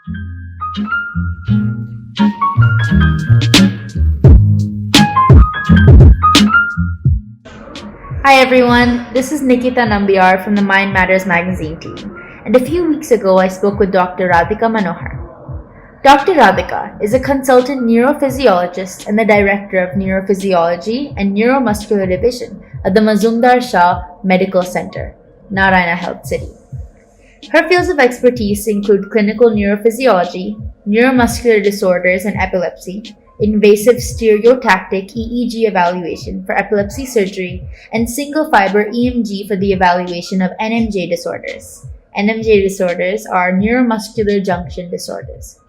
Hi everyone, this is Nikita Nambiar from the Mind Matters magazine team, and a few weeks ago I spoke with Dr.Radhika Manohar. Dr. Radhika is a consultant neurophysiologist and the director of neurophysiology and neuromuscular division at the Mazumdar Shah Medical Center, Narayana Health City. Her fields of expertise include clinical neurophysiology, neuromuscular disorders and epilepsy, invasive stereotactic EEG evaluation for epilepsy surgery, and single fiber EMG for the evaluation of NMJ disorders. NMJ disorders are neuromuscular junction disorders.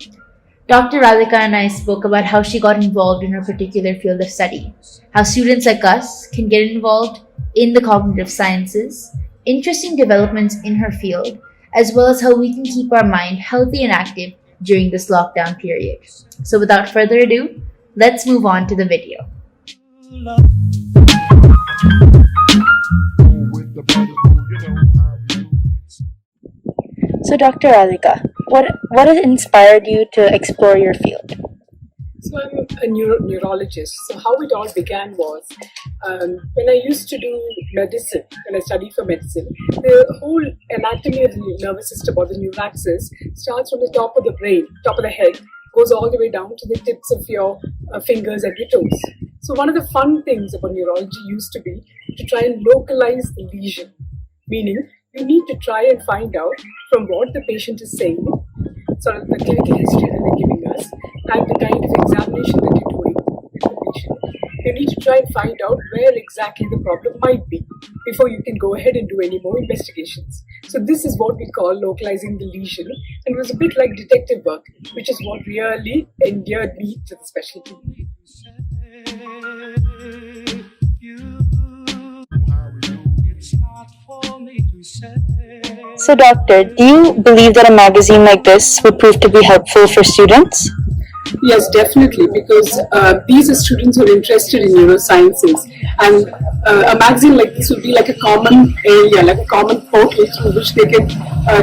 Dr. Radhika and I spoke about how she got involved in her particular field of study, how students like us can get involved in the cognitive sciences, interesting developments in her field, as well as how we can keep our mind healthy and active during this lockdown period. So without further ado, let's move on to the video. So Dr. Radhika, what has inspired you to explore your field? So I'm a neurologist. So how it all began was when I used to do medicine, when I studied for medicine, the whole anatomy of the nervous system or the neuraxis starts from the top of the brain, top of the head, goes all the way down to the tips of your fingers and your toes. So one of the fun things about neurology used to be to try and localize the lesion, meaning you need to try and find out from what the patient is saying, sort of the clinical history that they're giving us, and the kind of examination that you're doing with the patient. You need to try and find out where exactly the problem might be before you can go ahead and do any more investigations. So this is what we call localizing the lesion, and it was a bit like detective work, which is what really endeared me to the specialty. So doctor, do you believe that a magazine like this would prove to be helpful for students? Yes, definitely, because these are students who are interested in neurosciences, and a magazine like this will be like a common area, like a common portal through which they can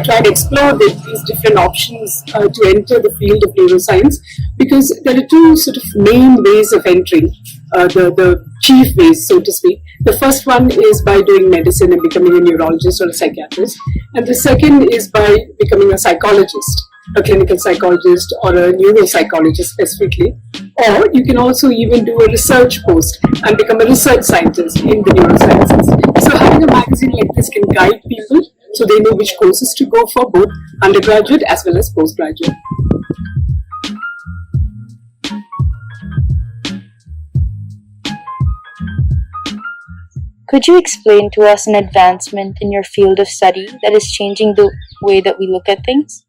try and explore these different options to enter the field of neuroscience, because there are two sort of main ways of entering, the chief ways, so to speak. The first one is by doing medicine and becoming a neurologist or a psychiatrist, and the second is by becoming a psychologist, a clinical psychologist or a neuropsychologist specifically. Or you can also even do a research post and become a research scientist in the neurosciences. So having a magazine like this can guide people so they know which courses to go for, both undergraduate as well as postgraduate. Could you explain to us an advancement in your field of study that is changing the way that we look at things?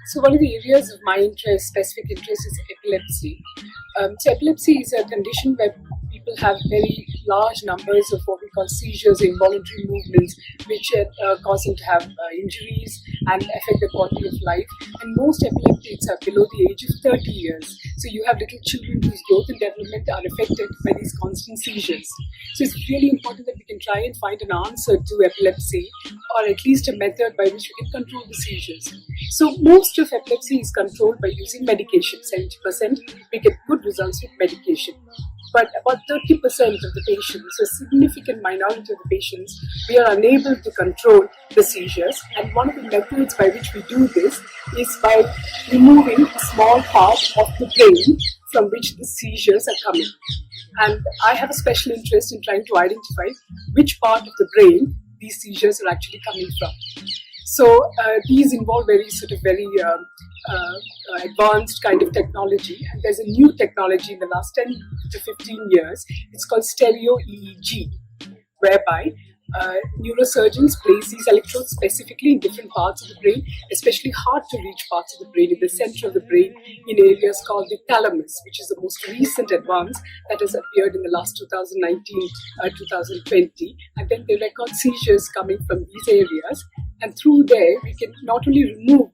So one of the areas of my interest, specific interest, is epilepsy. So epilepsy is a condition where people have very large numbers of what we call seizures, involuntary movements, which cause them to have injuries and affect the quality of life. And most epileptics are below the age of 30 years. So you have little children whose growth and development are affected by these constant seizures. So it's really important that we can try and find an answer to epilepsy, or at least a method by which we can control the seizures. So most of epilepsy is controlled by using medication. 70% we get good results with medication. But about 30% of the patients, a significant minority of the patients, we are unable to control the seizures. And one of the methods by which we do this is by removing a small part of the brain from which the seizures are coming. And I have a special interest in trying to identify which part of the brain these seizures are actually coming from. So these involve very advanced kind of technology, and there's a new technology in the last 10 to 15 years. It's called stereo EEG, whereby neurosurgeons place these electrodes specifically in different parts of the brain, especially hard to reach parts of the brain, in the center of the brain, in areas called the thalamus, which is the most recent advance that has appeared in the last 2019-2020. And then they record seizures coming from these areas, and through there we can not only remove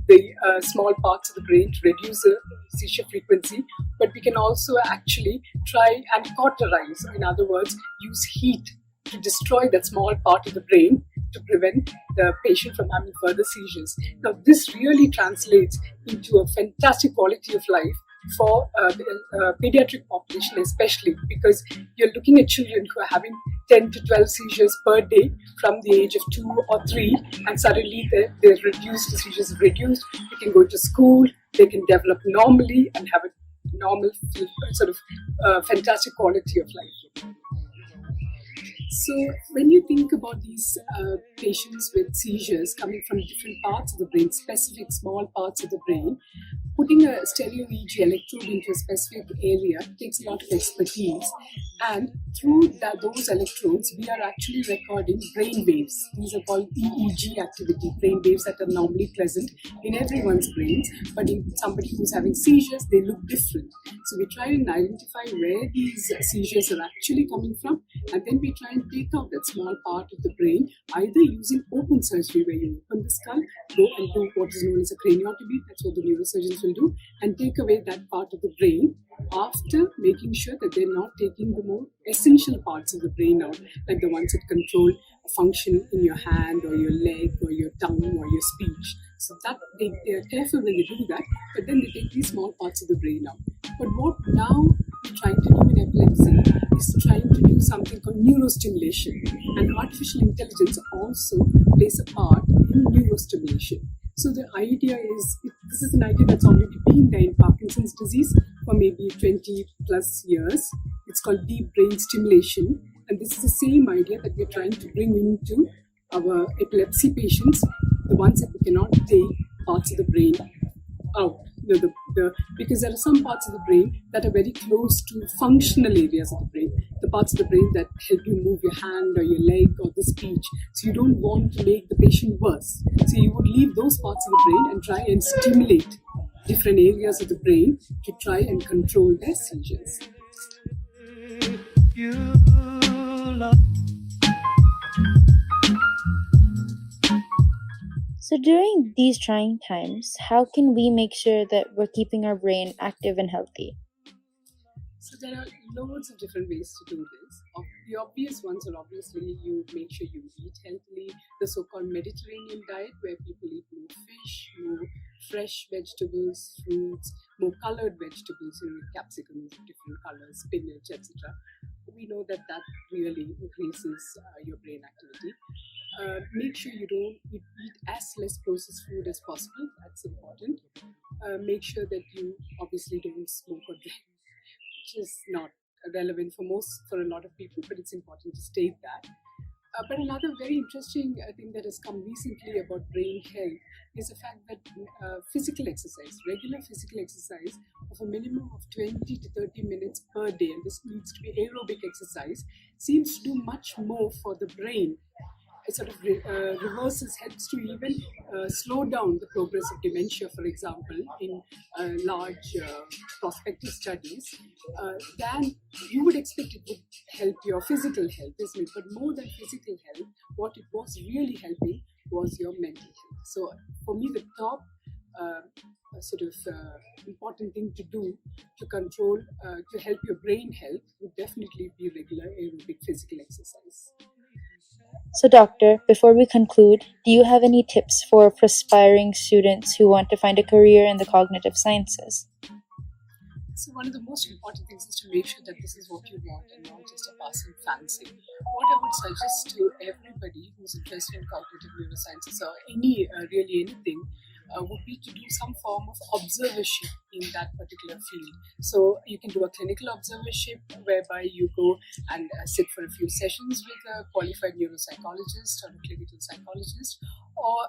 the small parts of the brain to reduce the seizure frequency, but we can also actually try and cauterize, in other words, use heat to destroy that small part of the brain to prevent the patient from having further seizures. Now, this really translates into a fantastic quality of life for the pediatric population, especially because you're looking at children who are having 10 to 12 seizures per day from the age of 2 or 3, and suddenly they're reduced, the seizures are reduced. They can go to school, they can develop normally and have a normal, sort of fantastic quality of life. So when you think about these patients with seizures coming from different parts of the brain, specific small parts of the brain, putting a stereo EEG electrode into a specific area takes a lot of expertise. And through those electrodes, we are actually recording brain waves. These are called EEG activity, brain waves that are normally present in everyone's brains. But in somebody who's having seizures, they look different. So we try and identify where these seizures are actually coming from, and then we try and take out that small part of the brain, either using open surgery where you open the skull, go and do what is known as a craniotomy, that's what the neurosurgeons will do, and take away that part of the brain after making sure that they're not taking the more essential parts of the brain out, like the ones that control a function in your hand or your leg or your tongue or your speech. So that they are careful when they do that, but then they take these small parts of the brain out. But what now we're trying to do in epilepsy is trying to do something called neurostimulation, and artificial intelligence also plays a part in neurostimulation. So the idea is, this is an idea that's already been there in Parkinson's disease for maybe 20 plus years. It's called deep brain stimulation, and this is the same idea that we're trying to bring into our epilepsy patients, the ones that we cannot take parts of the brain out. Because there are some parts of the brain that are very close to functional areas of the brain, the parts of the brain that help you move your hand or your leg or the speech. So you don't want to make the patient worse. So you would leave those parts of the brain and try and stimulate different areas of the brain to try and control their seizures. So during these trying times, how can we make sure that we're keeping our brain active and healthy? So there are loads of different ways to do this. The obvious ones are obviously you make sure you eat healthily, the so-called Mediterranean diet where people eat more fish, more fresh vegetables, fruits, more colored vegetables, capsicums of different colors, spinach, etc. We know that really increases your brain activity. Make sure you eat as less processed food as possible. That's important. Make sure that you obviously don't smoke or drink, which is not relevant for a lot of people, but it's important to state that. But another very interesting thing that has come recently about brain health is the fact that physical exercise, regular physical exercise of a minimum of 20 to 30 minutes per day, and this needs to be aerobic exercise, seems to do much more for the brain. It sort of helps to even slow down the progress of dementia, for example, in large prospective studies, than you would expect it would help your physical health, isn't it? But more than physical health, what it was really helping was your mental health. So for me, the top important thing to do to control, to help your brain health would definitely be regular aerobic physical exercise. So doctor, before we conclude, do you have any tips for aspiring students who want to find a career in the cognitive sciences? So one of the most important things is to make sure that this is what you want and not just a passing fancy. What I would suggest to everybody who's interested in cognitive neurosciences or really anything would be to do some form of observership in that particular field. So you can do a clinical observership whereby you go and sit for a few sessions with a qualified neuropsychologist or a clinical psychologist, or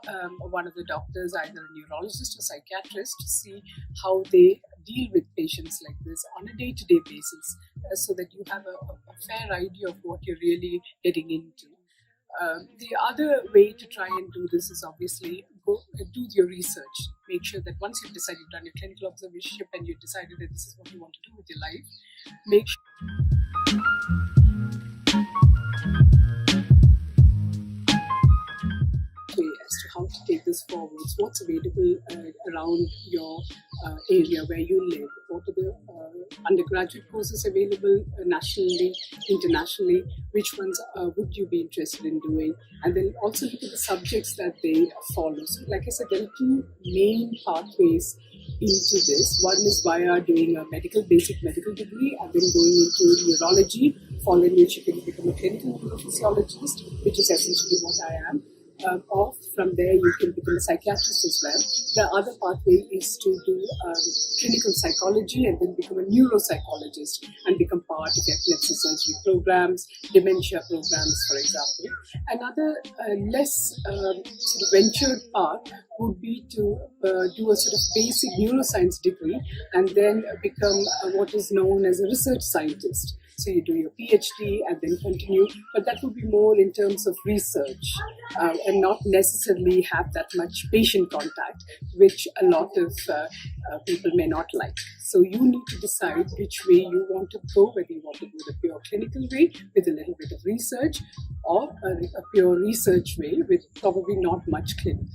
one of the doctors, either a neurologist or psychiatrist, to see how they deal with patients like this on a day-to-day basis, so that you have a fair idea of what you're really getting into. The other way to try and do this is obviously go do your research. Make sure that once you've decided, you've done your clinical observership and you've decided that this is what you want to do with your life, make sure as to how to take this forward. What's available around your area where you live? What are the undergraduate courses available nationally, internationally? Which ones would you be interested in doing? And then also look at the subjects that they follow. So like I said, there are two main pathways into this. One is via doing a basic medical degree, and then going into neurology, following which you can become a clinical neurophysiologist, which is essentially what I am. Or from there you can become a psychiatrist as well. The other pathway is to do clinical psychology and then become a neuropsychologist and become part of epilepsy surgery programs, dementia programs, for example. Another less sort of ventured path would be to do a sort of basic neuroscience degree and then become what is known as a research scientist. So you do your PhD and then continue, but that would be more in terms of research and not necessarily have that much patient contact, which a lot of people may not like. So you need to decide which way you want to go, whether you want to go the pure clinical way with a little bit of research or a pure research way with probably not much clinical.